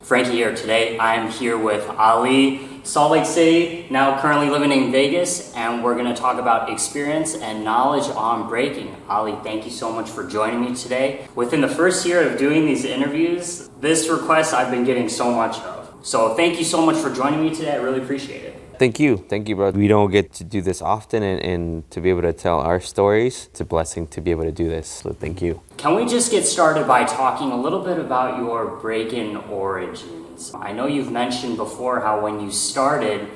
Frankie here. Today I'm here with Ali, Salt Lake City, now currently living in Vegas, and we're going to talk about experience and knowledge on breaking. Ali, thank you so much for joining me today. Within the first year of doing these interviews, this request I've been getting so much of. So thank you so much for joining me today. I really appreciate it. Thank you, bro. We don't get to do this often, and to be able to tell our stories, it's a blessing to be able to do this, so thank you. Can we just get started by talking a little bit about your Breakin Origins? I know you've mentioned before how when you started,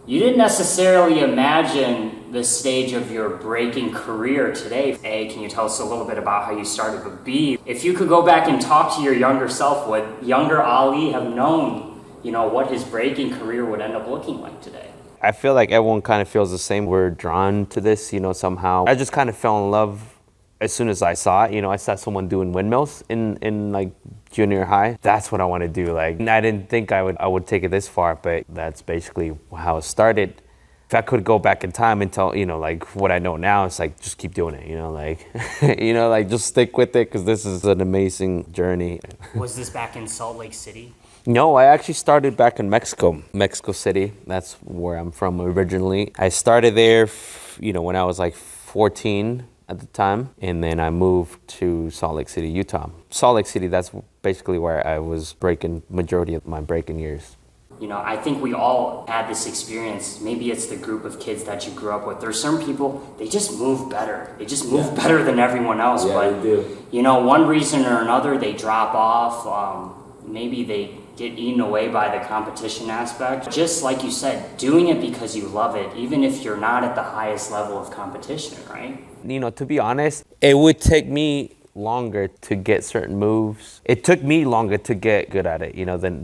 you didn't necessarily imagine the stage of your breaking career today. A, can you tell us a little bit about how you started? But B, if you could go back and talk to your younger self, would younger Ali have known what his breaking career would end up looking like today? I feel like everyone kind of feels the same. We're drawn to this, somehow. I just kind of fell in love as soon as I saw it. I saw someone doing windmills in like junior high. That's what I want to do. Like, I didn't think I would take it this far, but that's basically how it started. If I could go back in time and tell, like what I know now, it's like, just keep doing it, like just stick with it, because this is an amazing journey. Was this back in Salt Lake City? No, I actually started back in Mexico City. That's where I'm from originally. I started there, when I was like 14 at the time, and then I moved to Salt Lake City, Utah. Salt Lake City, that's basically where I was breaking majority of my breaking years. I think we all had this experience. Maybe it's the group of kids that you grew up with. There's certain people, they just move better. They just move better than everyone else. Yeah, but, they do. One reason or another, they drop off. Maybe they get eaten away by the competition aspect. Just like you said, doing it because you love it, even if you're not at the highest level of competition, right? To be honest, it would take me longer to get certain moves. It took me longer to get good at it,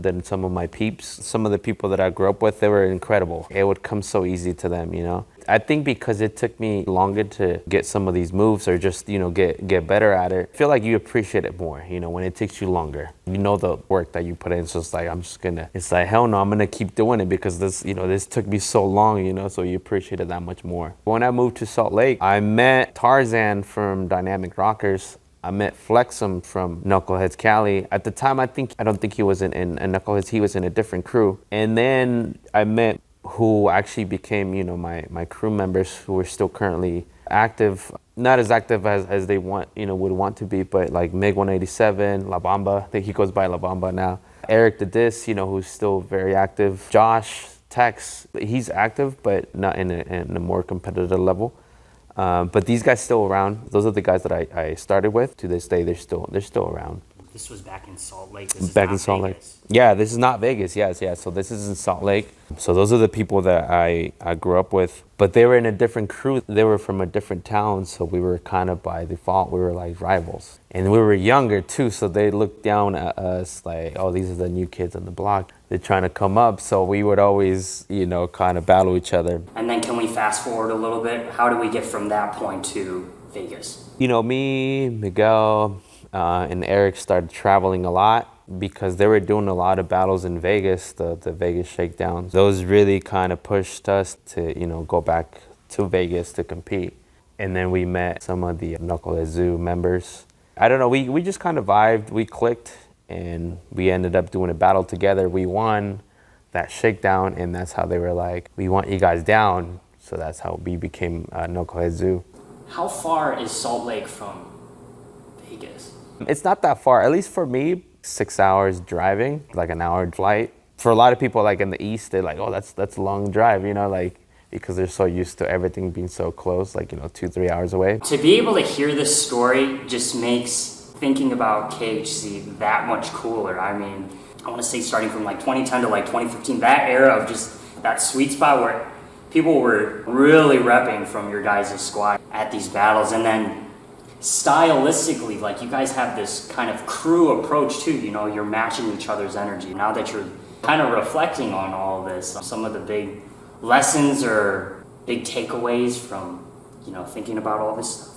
than some of my peeps. Some of the people that I grew up with, they were incredible. It would come so easy to them, I think because it took me longer to get some of these moves, or just, get better at it. I feel like you appreciate it more, when it takes you longer. The work that you put in, so it's like, it's like, hell no, I'm gonna keep doing it because this, this took me so long, so you appreciate it that much more. When I moved to Salt Lake, I met Tarzan from Dynamic Rockers. I met Flexum from Knuckleheads Cali. At the time, I don't think he was in Knuckleheads, he was in a different crew. And then I met who actually became, my crew members who are still currently active. Not as active as they would want to be, but like Mig 187, La Bamba, I think he goes by La Bamba now. Eric the Dis, who's still very active. Josh, Tex, he's active, but not in a more competitive level. But these guys still around. Those are the guys that I started with. To this day, they're still around. This was back in Salt Lake. Back in Salt Lake. Yeah, this is not Vegas. Yes. So this is in Salt Lake. So those are the people that I grew up with. But they were in a different crew. They were from a different town. So we were kind of by default, we were like rivals. And we were younger too. So they looked down at us like, oh, these are the new kids on the block. They're trying to come up. So we would always, kind of battle each other. And then can we fast forward a little bit? How do we get from that point to Vegas? Me, Miguel, and Eric started traveling a lot because they were doing a lot of battles in Vegas, the Vegas Shakedown. Those really kind of pushed us to, go back to Vegas to compete. And then we met some of the Knucklehead Zoo members. I don't know, we just kind of vibed, we clicked, and we ended up doing a battle together. We won that Shakedown, and that's how they were like, we want you guys down. So that's how we became Knucklehead Zoo. How far is Salt Lake from Vegas? It's not that far, at least for me. 6 hours driving, like an hour flight. For a lot of people, like in the East, they're like, oh, that's a long drive, because they're so used to everything being so close, like, 2-3 hours away. To be able to hear this story just makes thinking about KHC that much cooler. I mean, I want to say starting from like 2010 to like 2015, that era of just that sweet spot where people were really repping from your guys' squad at these battles. And then stylistically, like you guys have this kind of crew approach too, you're matching each other's energy. Now that you're kind of reflecting on all this, some of the big lessons or big takeaways from, thinking about all this stuff.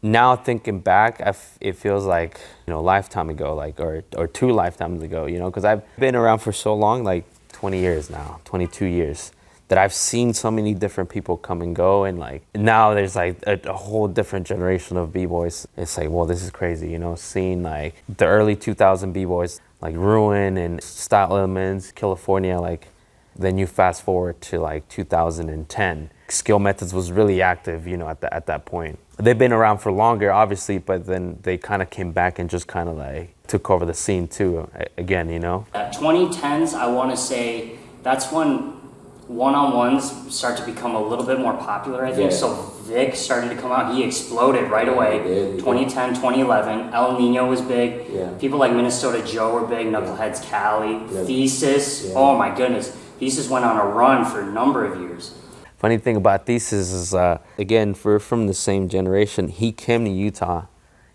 Now thinking back, it feels like, a lifetime ago, like, or 2 lifetimes ago, because I've been around for so long, like 20 years now, 22 years. that I've seen so many different people come and go, and like now there's like a whole different generation of b-boys. It's like, well, this is crazy, you know, seeing like the early 2000 b-boys like Ruin and Style Elements, California, like then you fast forward to like 2010. Skill Methods was really active, you know, at that point. They've been around for longer, obviously, but then they kind of came back and just kind of like took over the scene too, again, you know? 2010s, I want to say that's when one-on-ones start to become a little bit more popular, I think. Yeah. So Vic started to come out. He exploded right away. He did. 2010, 2011. El Nino was big. Yeah. People like Minnesota Joe were big. Knuckleheads Cali. Yeah. Thesis. Yeah. Oh my goodness. Thesis went on a run for a number of years. Funny thing about Thesis is, again, we're from the same generation. He came to Utah.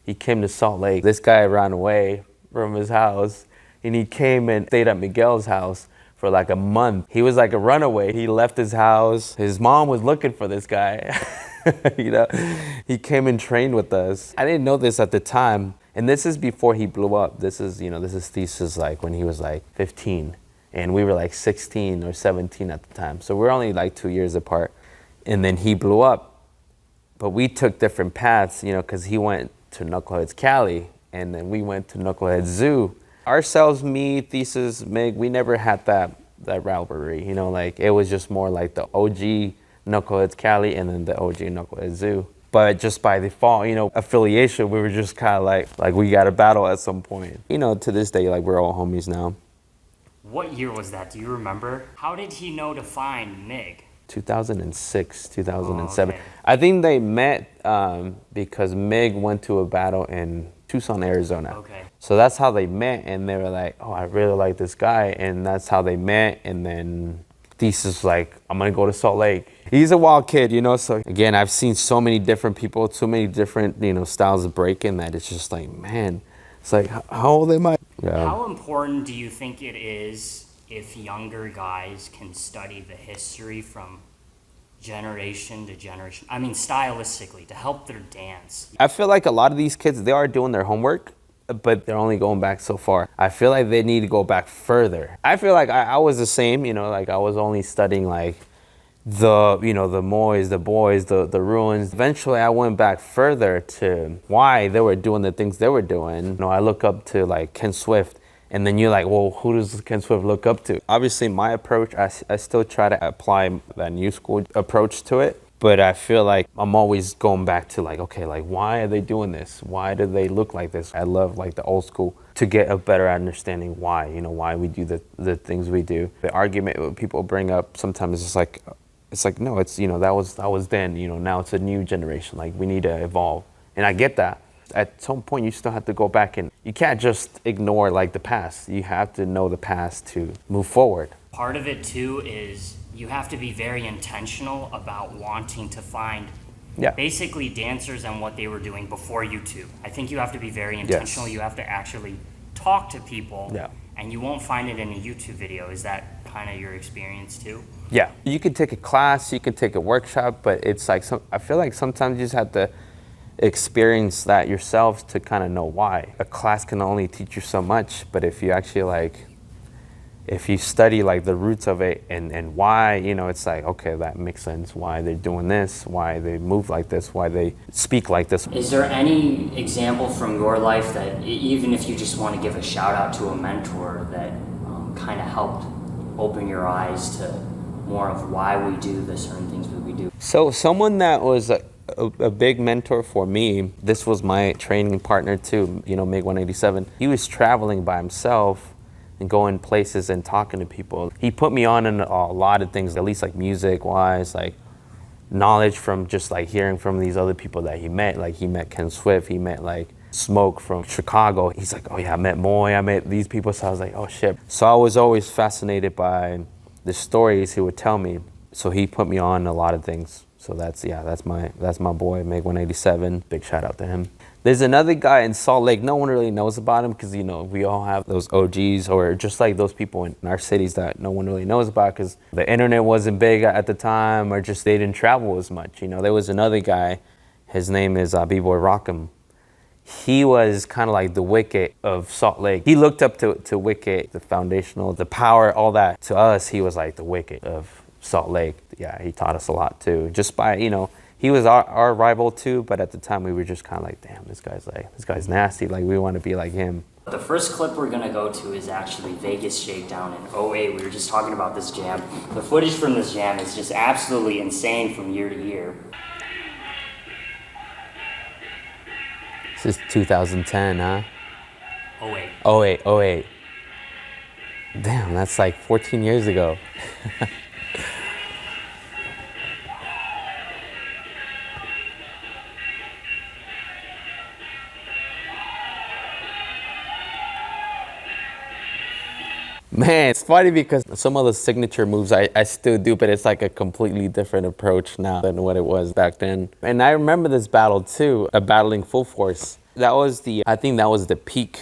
He came to Salt Lake. This guy ran away from his house, and he came and stayed at Miguel's house for like a month. He was like a runaway. He left his house. His mom was looking for this guy. You know, he came and trained with us. I didn't know this at the time, and this is before he blew up. This is, you know, this is Thesis like when he was like 15. And we were like 16 or 17 at the time. So we're only like 2 years apart. And then he blew up. But we took different paths, you know, because he went to Knuckleheads Cali, and then we went to Knuckleheads Zoo. Ourselves, me, Thesis, Mig, we never had that rivalry, you know, like it was just more like the OG Knuckleheads Cali and then the OG Knuckleheads Zoo. But just by default, you know, affiliation, we were just kind of like we got to battle at some point. You know, to this day, like we're all homies now. What year was that? Do you remember? How did he know to find Mig? 2006, 2007. Oh, okay. I think they met because Mig went to a battle in Tucson, Arizona. Okay. So that's how they met, and they were like, oh, I really like this guy, and that's how they met. And then Thesis was like, I'm gonna go to Salt Lake. He's a wild kid, you know, so again, I've seen so many different people, so many different, you know, styles of breaking that it's just like, man, it's like, how old am I? Yeah. How important do you think it is if younger guys can study the history from generation to generation? I mean, stylistically, to help their dance. I feel like a lot of these kids, they are doing their homework, but they're only going back so far. I feel like they need to go back further. I feel like I was the same, you know, like I was only studying like the, you know, the Moys, the Boys, the Ruins. Eventually I went back further to why they were doing the things they were doing. You know, I look up to like Ken Swift, and then you're like, well, who does Ken Swift look up to? Obviously my approach, I still try to apply that new school approach to it. But I feel like I'm always going back to like, okay, like why are they doing this? Why do they look like this? I love like the old school to get a better understanding why, you know, why we do the things we do. The argument people bring up sometimes it's like, no, it's, you know, that was then, you know, now it's a new generation. Like we need to evolve. And I get that. At some point you still have to go back, and you can't just ignore like the past. You have to know the past to move forward. Part of it too is you have to be very intentional about wanting to find basically dancers and what they were doing before YouTube. I think you have to be very intentional. Yes. You have to actually talk to people, Yeah. and you won't find it in a YouTube video. Is that kind of your experience too? Yeah, you could take a class, you could take a workshop, but it's like I feel like sometimes you just have to experience that yourself to kind of know why. A class can only teach you so much, but if you actually like, if you study like the roots of it and why, you know, it's like, okay, that makes sense. Why they're doing this, why they move like this, why they speak like this. Is there any example from your life that, even if you just want to give a shout out to a mentor, that kind of helped open your eyes to more of why we do the certain things that we do? So someone that was a big mentor for me, this was my training partner too, you know, MiG 187. He was traveling by himself and going places and talking to people. He put me on in a lot of things, at least like music wise, like knowledge from just like hearing from these other people that he met. Like he met Ken Swift, he met like Smoke from Chicago. He's like, oh yeah, I met Moy, I met these people. So I was like, oh shit. So I was always fascinated by the stories he would tell me. So he put me on a lot of things. So that's my boy, MiG 187. Big shout out to him. There's another guy in Salt Lake. No one really knows about him because, you know, we all have those OGs, or just like those people in our cities that no one really knows about because the internet wasn't big at the time, or just they didn't travel as much. You know, there was another guy. His name is B-Boy Rockham. He was kind of like the Wicket of Salt Lake. He looked up to Wicket, the foundational, the power, all that. To us, he was like the Wicket of Salt Lake. Yeah, he taught us a lot too. Just by, he was our rival too, but at the time we were just kind of like, damn, this guy's nasty. Like, we want to be like him. The first clip we're gonna go to is actually Vegas Shakedown in '08. We were just talking about this jam. The footage from this jam is just absolutely insane from year to year. This is 2010, huh? '08. '08. Damn, that's like 14 years ago. Man, it's funny because some of the signature moves I still do, but it's like a completely different approach now than what it was back then. And I remember this battle too, battling Full Force. I think that was the peak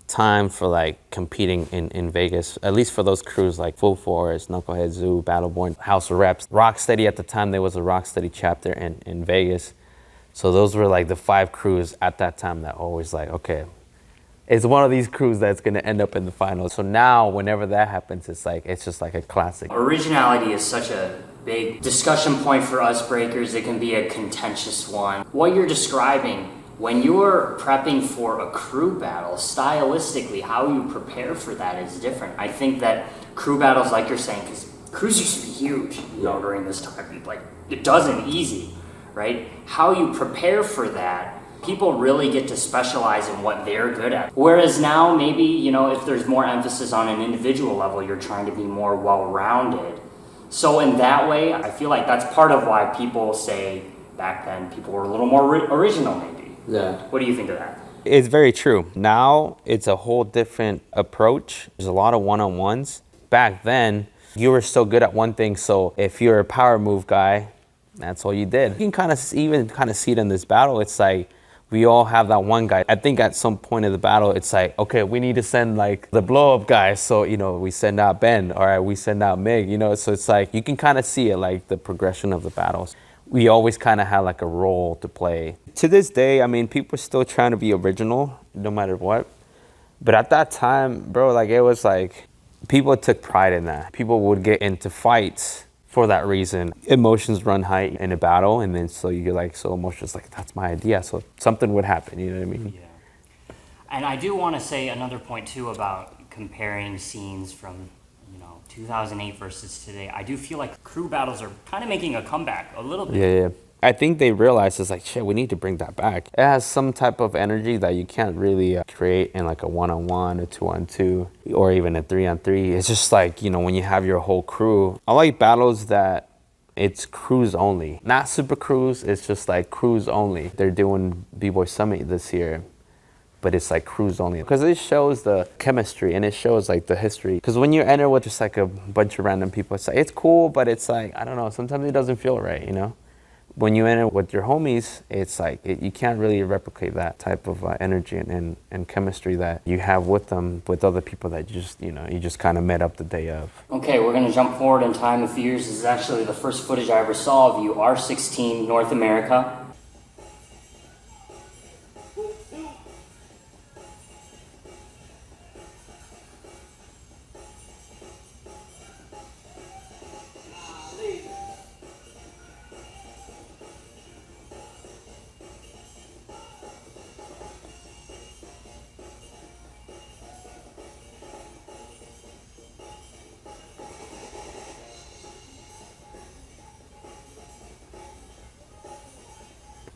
time for like competing in Vegas, at least for those crews like Full Force, Knucklehead Zoo, Battleborn, House of Reps. Rocksteady at the time, there was a Rocksteady chapter in Vegas. So those were like the 5 crews at that time that always like, okay, it's one of these crews that's going to end up in the finals. So now, whenever that happens, it's just like a classic. Originality is such a big discussion point for us breakers. It can be a contentious one. What you're describing, when you're prepping for a crew battle, stylistically, how you prepare for that is different. I think that crew battles, like you're saying, because crews used to be huge, during this time. Like, it doesn't easy, right? How you prepare for that, people really get to specialize in what they're good at. Whereas now, maybe, if there's more emphasis on an individual level, you're trying to be more well-rounded. So in that way, I feel like that's part of why people say back then people were a little more original, maybe. Yeah. What do you think of that? It's very true. Now, it's a whole different approach. There's a lot of one-on-ones. Back then, you were so good at one thing, so if you're a power move guy, that's all you did. You can kind of see it in this battle. It's like, we all have that one guy. I think at some point in the battle, it's like, okay, we need to send like the blow up guy. So, we send out Ben, or we send out Mig, so it's like, you can kind of see it, like the progression of the battles. We always kind of had like a role to play. To this day, I mean, people are still trying to be original, no matter what. But at that time, bro, like it was like, people took pride in that. People would get into fights for that reason. Emotions run high in a battle, and then so you're like so emotional, like that's my idea, so something would happen, you know what I mean? Yeah. And I do want to say another point too about comparing scenes from 2008 versus today. I do feel like crew battles are kind of making a comeback a little bit. Yeah. I think they realize it's like, shit, we need to bring that back. It has some type of energy that you can't really create in like a 1-on-1, a 2-on-2, or even a 3-on-3. It's just like, when you have your whole crew. I like battles that it's crews only. Not super crews, it's just like crews only. They're doing B-Boy Summit this year, but it's like crews only. Because it shows the chemistry and it shows like the history. Because when you enter with just like a bunch of random people, it's like, it's cool, but it's like, I don't know, sometimes it doesn't feel right, When you enter with your homies, it's like you can't really replicate that type of energy and chemistry that you have with them, with other people that you just kind of met up the day of. Okay, we're gonna jump forward in time a few years. This is actually the first footage I ever saw of you, R16 North America.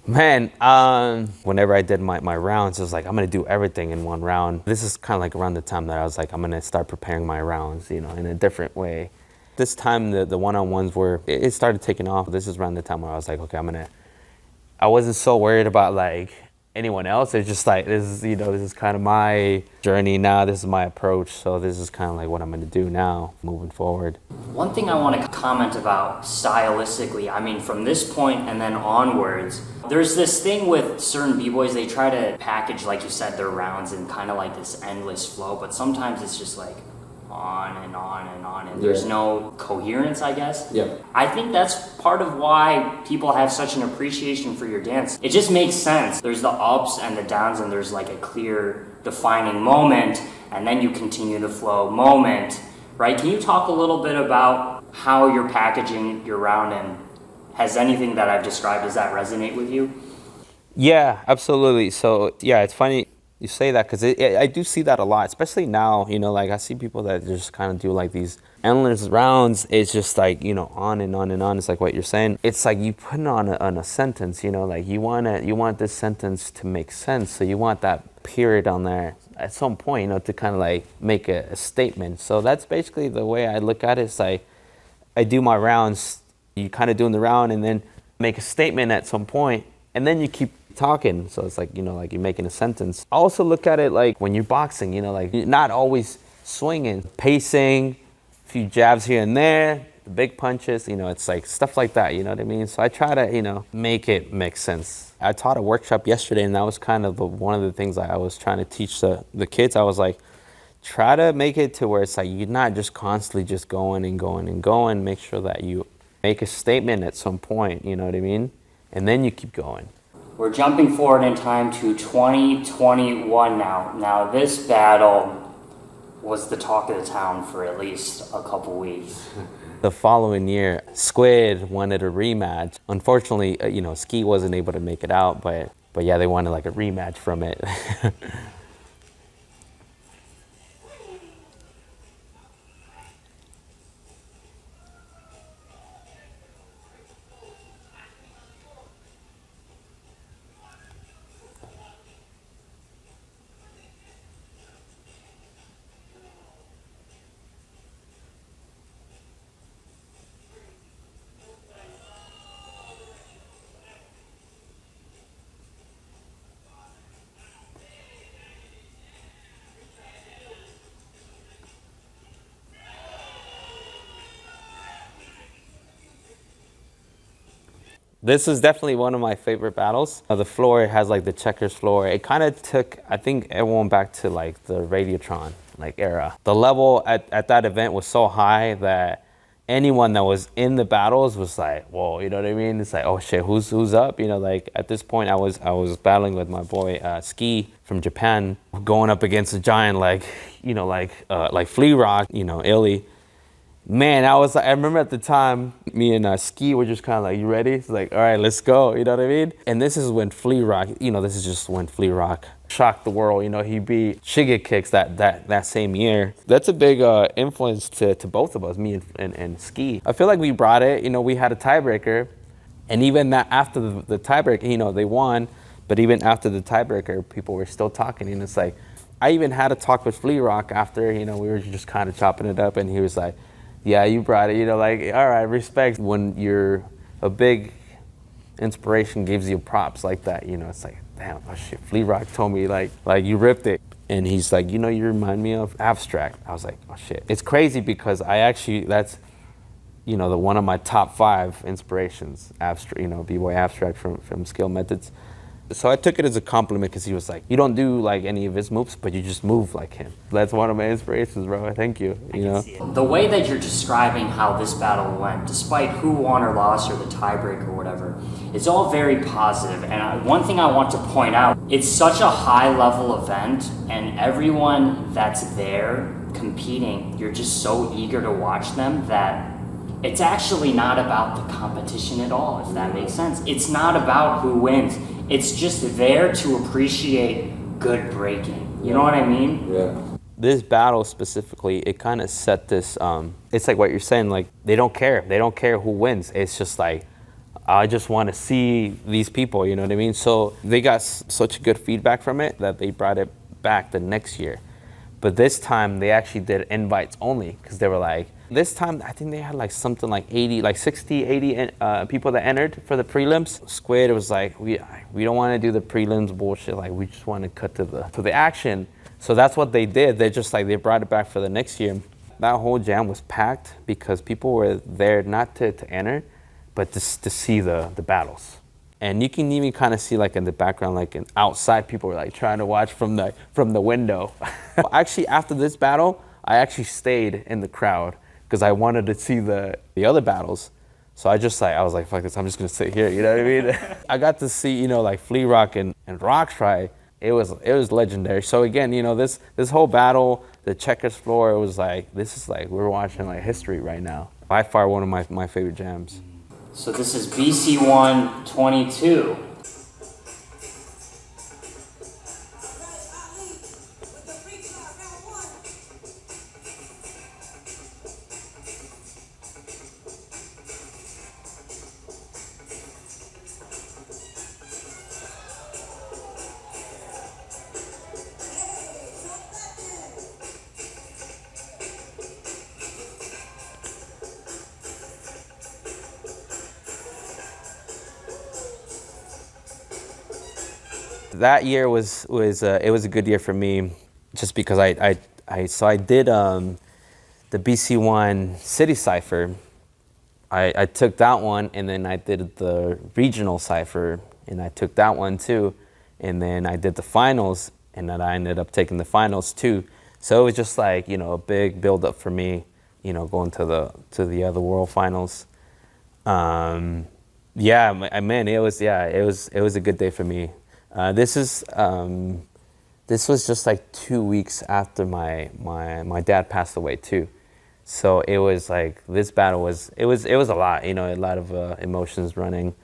Man, whenever I did my rounds, it was like, I'm going to do everything in one round. This is kind of like around the time that I was like, I'm going to start preparing my rounds, in a different way. This time, the one-on-ones it started taking off. This is around the time where I was like, okay, I wasn't so worried about like anyone else. It's just like, this is kind of my journey now. This is my approach. So this is kind of like what I'm going to do now, moving forward. One thing I want to comment about stylistically, from this point and then onwards, there's this thing with certain b-boys, they try to package, like you said, their rounds in kind of like this endless flow, but sometimes it's just like on and on and on, and there's no coherence, I guess. Yeah. I think that's part of why people have such an appreciation for your dance. It just makes sense. There's the ups and the downs, and there's like a clear defining moment, and then you continue the flow moment, right? Can you talk a little bit about how you're packaging your round, and has anything that I've described, does that resonate with you? Yeah, absolutely. So yeah, it's funny you say that because I do see that a lot, especially now. You know, like I see people that just kind of do like these endless rounds. It's just like, you know, on and on and on. It's like what you're saying. It's like you put it on a sentence. You know, like you want this sentence to make sense. So you want that period on there at some point, you know, to kind of like make a statement. So that's basically the way I look at it. It's like I do my rounds. You kind of doing the round and then make a statement at some point, and then you keep talking. So it's like, you know, like you're making a sentence. I also look at it like when you're boxing, you know, like you're not always swinging, pacing, a few jabs here and there, the big punches, you know, it's like stuff like that, you know what I mean? So I try to, you know, make it make sense. I taught a workshop yesterday, and that was kind of one of the things I was trying to teach the kids. I was like, try to make it to where it's like you're not just constantly just going and going and going. Make sure that you make a statement at some point, you know what I mean? And then you keep going. We're jumping forward in time to 2021 now. Now, this battle was the talk of the town for at least a couple weeks. The following year, Squid wanted a rematch. Unfortunately, you know, Ski wasn't able to make it out, but yeah, they wanted like a rematch from it. This is definitely one of my favorite battles. The floor has like the checkers floor. It kind of took, I think, everyone back to like the Radiotron like era. The level at that event was so high that anyone that was in the battles was like, whoa, you know what I mean? It's like, oh shit, who's up? You know, like at this point I was battling with my boy Ski from Japan, going up against a giant like, you know, like Flea Rock, you know, Illy. Man, I remember at the time, me and Ski were just kind of like, you ready? It's like, all right, let's go, you know what I mean? And this is when Flea Rock, you know, this is just when Flea Rock shocked the world. You know, he beat Shigekicks that same year. That's a big influence to both of us, me and Ski. I feel like we brought it, you know, we had a tiebreaker, and even that after the tiebreaker, you know, they won, but even after the tiebreaker, people were still talking, and it's like, I even had a talk with Flea Rock after, you know, we were just kind of chopping it up, and he was like, yeah, you brought it, you know, like, all right, respect. When you're a big inspiration gives you props like that, you know, it's like, damn, oh shit, Flea Rock told me like you ripped it. And he's like, you know, you remind me of Abstract. I was like, oh shit. It's crazy because that's, you know, one of my top 5 inspirations, Abstract, you know, B-Boy Abstract from Skill Methods. So I took it as a compliment because he was like, you don't do like any of his moves, but you just move like him. That's one of my inspirations, bro. Thank you. You know, the way that you're describing how this battle went, despite who won or lost or the tiebreaker or whatever, it's all very positive. And one thing I want to point out, it's such a high level event, and everyone that's there competing, you're just so eager to watch them that it's actually not about the competition at all, if that makes sense. It's not about who wins. It's just there to appreciate good breaking. You know what I mean? Yeah. This battle specifically, it kind of set this, it's like what you're saying, like they don't care. They don't care who wins. It's just like, I just want to see these people, you know what I mean? So they got such good feedback from it that they brought it back the next year. But this time they actually did invites only because they were like, this time I think they had like something like 60, 80 people that entered for the prelims. Squid was like, we don't want to do the prelims bullshit. Like we just want to cut to the action. So that's what they did. They brought it back for the next year. That whole jam was packed because people were there not to enter, but to see the battles. And you can even kind of see like in the background, like outside, people were like trying to watch from the window. Actually, after this battle, I actually stayed in the crowd because I wanted to see the other battles. So I was like, fuck this, I'm just gonna sit here, you know what I mean? I got to see, you know, like Flea Rock and Rockstrike. It was legendary. So again, you know, this whole battle, the checkers floor, it was like, this is like, we're watching like history right now. By far one of my favorite jams. So this is BC1 22. That year was it was a good year for me, just because I did the BC1 City Cypher. I took that one, and then I did the regional cypher, and I took that one too, and then I did the finals, and then I ended up taking the finals too. So it was just like, you know, a big build up for me, you know, going to the other world finals. Yeah, man, it was a good day for me. This was just like 2 weeks after my dad passed away too. So it was like, this battle was a lot, you know, a lot of emotions running.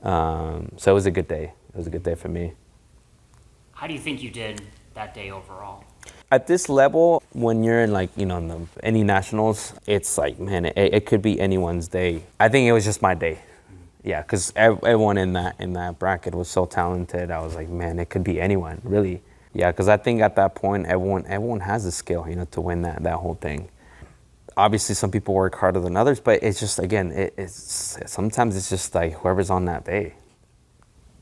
So it was a good day. It was a good day for me. How do you think you did that day overall? At this level, when you're in, like, you know, in any nationals, it's like, man, it could be anyone's day. I think it was just my day. Yeah, because everyone in that bracket was so talented. I was like, man, it could be anyone, really. Yeah, because I think at that point, everyone has the skill, you know, to win that whole thing. Obviously, some people work harder than others, but it's just, again, it's sometimes it's just like whoever's on that day.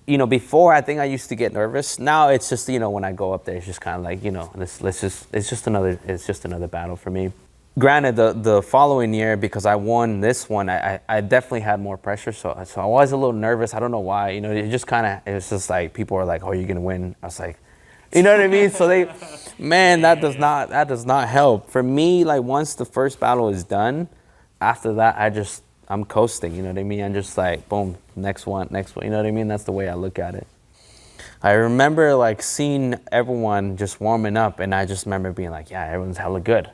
You know, before, I think I used to get nervous. Now it's just, you know, when I go up there, it's just kind of like, you know, it's just another battle for me. Granted, the following year, because I won this one, I definitely had more pressure, so I was a little nervous. I don't know why. You know, it was just like, people were like, "Oh, you're gonna win." I was like, you know what I mean? So that does not help. For me, like, once the first battle is done, after that, I'm coasting. You know what I mean? I'm just like, boom, next one. You know what I mean? That's the way I look at it. I remember, like, seeing everyone just warming up, and I just remember being like, yeah, everyone's hella good.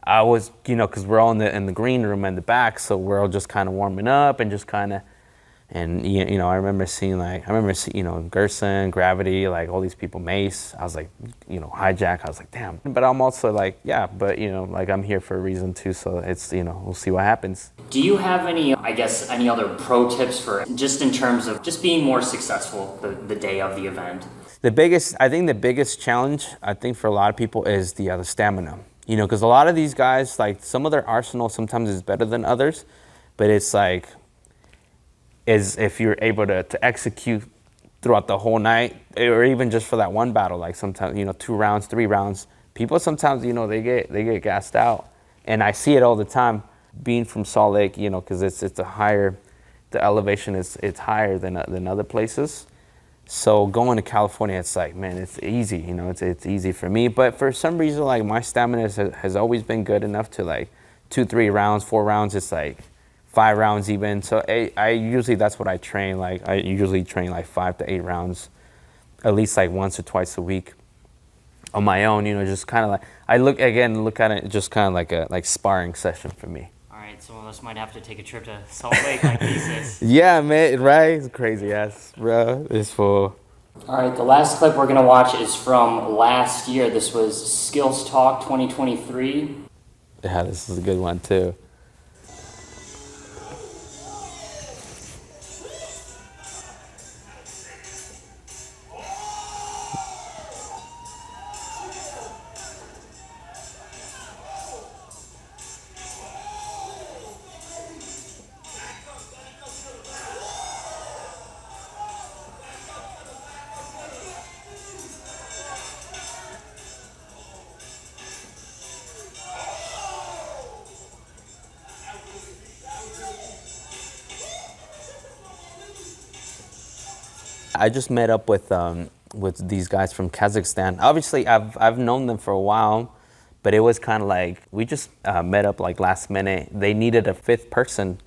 I was, you know, because we're all in the green room in the back, so we're all just kind of warming up and just kind of, and you know, I remember seeing, you know, Gerson, Gravity, like all these people, Mace. I was like, you know, Hijack. I was like, damn. But I'm also like, yeah, but, you know, like, I'm here for a reason too, so it's, you know, we'll see what happens. Do you have any other pro tips for just in terms of just being more successful the day of the event? I think the biggest challenge, I think, for a lot of people is the stamina. You know, because a lot of these guys, like, some of their arsenal sometimes is better than others, but it's like, is if you're able to execute throughout the whole night, or even just for that one battle, like sometimes, you know, 2 rounds, 3 rounds, people sometimes, you know, they get gassed out. And I see it all the time, being from Salt Lake, you know, because the elevation it's higher than other places. So going to California, it's like, man, it's easy, you know, it's easy for me. But for some reason, like, my stamina has always been good enough to, like, 2, 3 rounds, 4 rounds, it's like 5 rounds even. So I usually, that's what I train. Like, I usually train like 5 to 8 rounds, at least like once or twice a week on my own, you know, just kind of like, I look at it just kind of like a sparring session for me. Some of us might have to take a trip to Salt Lake like this. Yeah, man, right? It's crazy ass, bro. It's full. All right, the last clip we're gonna watch is from last year. This was Skillz Talk 2023. Yeah, this is a good one too. I just met up with these guys from Kazakhstan. Obviously, I've known them for a while, but it was kind of like we just met up like last minute. They needed a 5th person,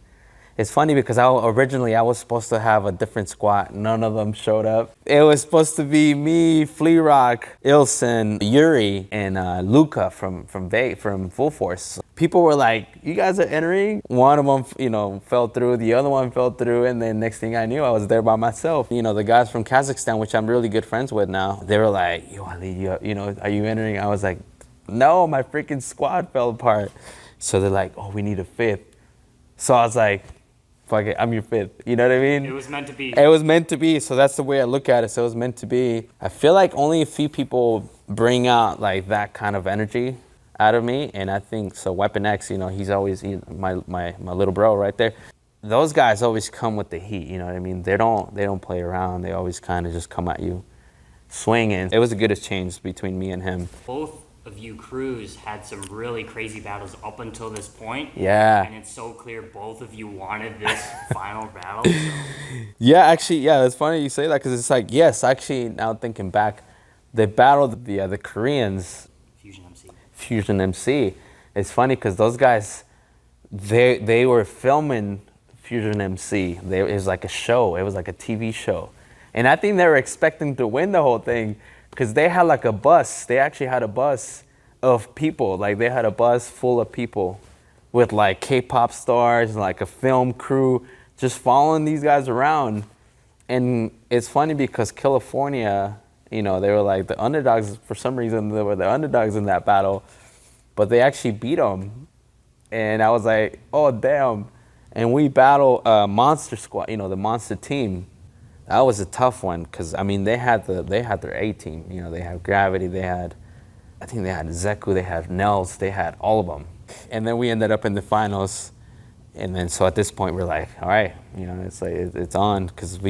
It's funny because originally I was supposed to have a different squad. None of them showed up. It was supposed to be me, Flea Rock, Ilson, Yuri, and Luca from Full Force. People were like, "You guys are entering." One of them, fell through. The other one fell through, and then next thing I knew, I was there by myself. The guys from Kazakhstan, which I'm really good friends with now, they were like, "Yo, Ali, are you entering?" I was like, "No, my freaking squad fell apart." So they're like, "Oh, we need a fifth." So I was like, fuck it, I'm your fifth. You know what I mean? It was meant to be. It was meant to be. So that's the way I look at it. So it was meant to be. I feel like only a few people bring out like that kind of energy out of me. And I think so. Weapon X, he's always my little bro right there. Those guys always come with the heat. You know what I mean? They don't play around. They always kind of just come at you swinging. It was the good exchange between me and him. Both of you crews had some really crazy battles up until this point. Yeah. And it's so clear both of you wanted this final battle. So. Yeah, actually, it's funny you say that because it's like, yes, actually, now thinking back, they battled the Koreans. Fusion MC. It's funny because those guys, they were filming Fusion MC. It was like a show. It was like a TV show. And I think they were expecting to win the whole thing. Because they had like a bus. They actually had a bus of people. Like they had a bus full of people with like K-pop stars and like a film crew just following these guys around. And it's funny because California, they were like the underdogs. For some reason, they were the underdogs in that battle. But they actually beat them. And I was like, oh, damn. And we battled Monster Squad, the Monster Team. That was a tough one because they had their A team. They had Gravity. I think they had Zeku. They had Nels. They had all of them. And then we ended up in the finals. And then so at this point we're like, all right, it's like it's on because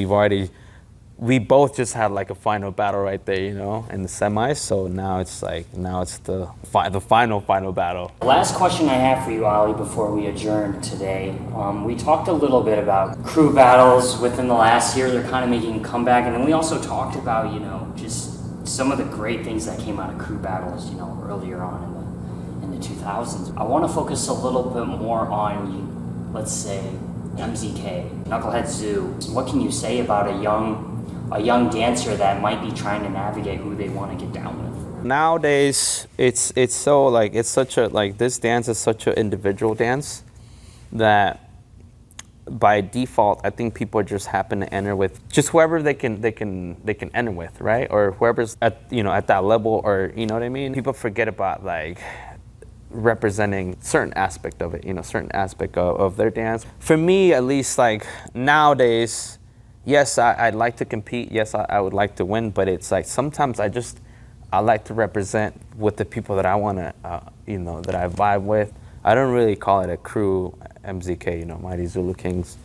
we both just had like a final battle right there, in the semis. So now it's the final battle. The last question I have for you, Ali, before we adjourn today. We talked a little bit about crew battles within the last year. They're kind of making a comeback. And then we also talked about, just some of the great things that came out of crew battles, earlier on in the 2000s. I want to focus a little bit more on, let's say, MZK, Knucklehead Zoo. What can you say about a young dancer that might be trying to navigate who they want to get down with? Nowadays, it's so like it's such a like this dance is such an individual dance that by default, I think people just happen to enter with just whoever they can enter with, right? Or whoever's at at that level, or you know what I mean. People forget about like representing certain aspect of it, certain aspect of their dance. For me, at least, like nowadays. Yes, I'd like to compete. Yes, I would like to win. But it's like sometimes I like to represent with the people that I want to, that I vibe with. I don't really call it a crew MZK, Mighty Zulu Kings.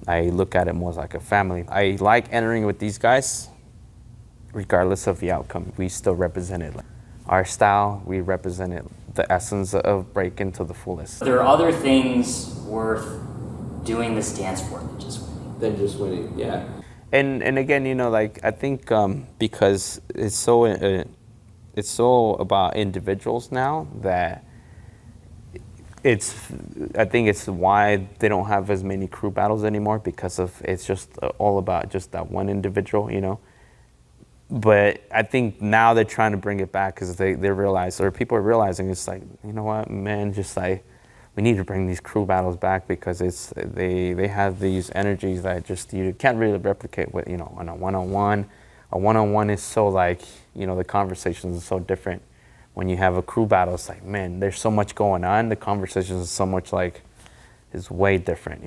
I look at it more as like a family. I like entering with these guys, regardless of the outcome. We still represent it. Our style, we represent it, the essence of Breakin to the fullest. There are other things worth doing this dance for than just winning. Yeah. And again, I think because it's so about individuals now that I think it's why they don't have as many crew battles anymore because it's just all about just that one individual, But I think now they're trying to bring it back because they realize, or people are realizing, it's like, you know what, man, just like, we need to bring these crew battles back because they have these energies that just you can't really replicate with on a one-on-one. A one-on-one is so like the conversations are so different. When you have a crew battle, it's like, man, there's so much going on. The conversations is so much is way different.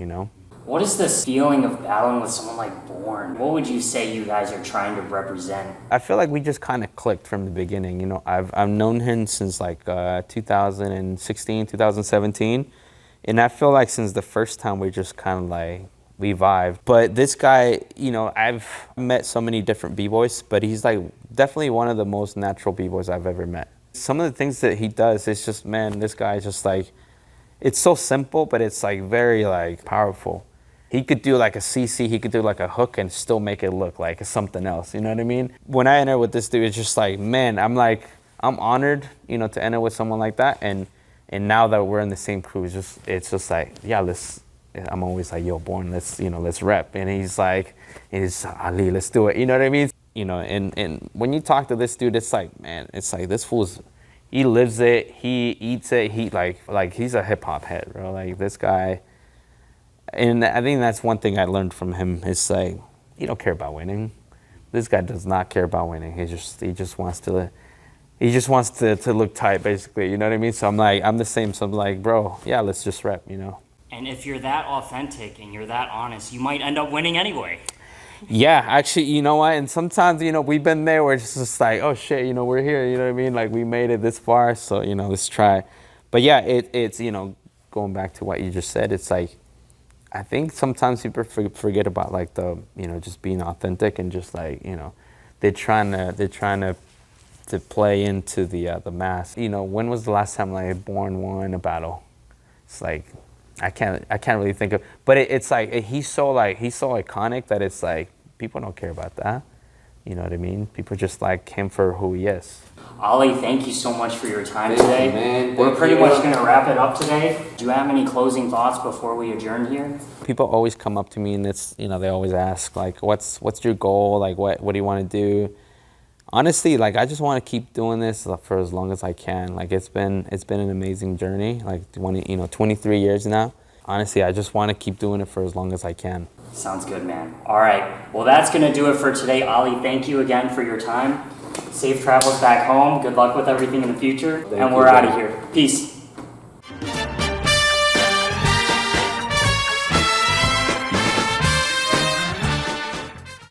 What is this feeling of battling with someone like Born? What would you say you guys are trying to represent? I feel like we just kind of clicked from the beginning. I've known him since like 2016, 2017. And I feel like since the first time we just kind of like, we vibed. But this guy, I've met so many different B-boys, but he's like definitely one of the most natural B-boys I've ever met. Some of the things that he does, it's just, man, this guy is just like, it's so simple, but it's like very like powerful. He could do like a CC, he could do like a hook and still make it look like something else, you know what I mean? When I enter with this dude, it's just like, man, I'm honored, to enter with someone like that. And now that we're in the same crew, it's just like, yeah, I'm always like, yo, Born, let's rep. And he's like, Ali, let's do it. You know what I mean? And when you talk to this dude, it's like, man, it's like this fool's, he lives it, he eats it, he like he's a hip hop head, bro. Like this guy. And I think that's one thing I learned from him is like, he don't care about winning. This guy does not care about winning. He just wants to look tight, basically. You know what I mean? So I'm the same. So I'm like, bro, yeah, let's just rep, And if you're that authentic and you're that honest, you might end up winning anyway. Yeah, actually, you know what? And sometimes, we've been there where it's just like, oh shit, we're here. You know what I mean? Like we made it this far, so let's try. But yeah, it's going back to what you just said. It's like, I think sometimes people forget about like the just being authentic and just like they're trying to play into the mass. When was the last time like Born won a battle? It's like I can't really think of, but it's like he's so iconic that it's like people don't care about that. You know what I mean? People just like him for who he is. Ali, thank you so much for your time today. Man. We're pretty much going to wrap it up today. Do you have any closing thoughts before we adjourn here? People always come up to me and it's they always ask like, what's your goal? Like what do you want to do? Honestly, like I just want to keep doing this for as long as I can. Like it's been an amazing journey. Like 23 years now. Honestly, I just want to keep doing it for as long as I can. Sounds good, man. All right. Well, that's going to do it for today. Ali, thank you again for your time. Safe travels back home. Good luck with everything in the future. And we're out of here. Peace.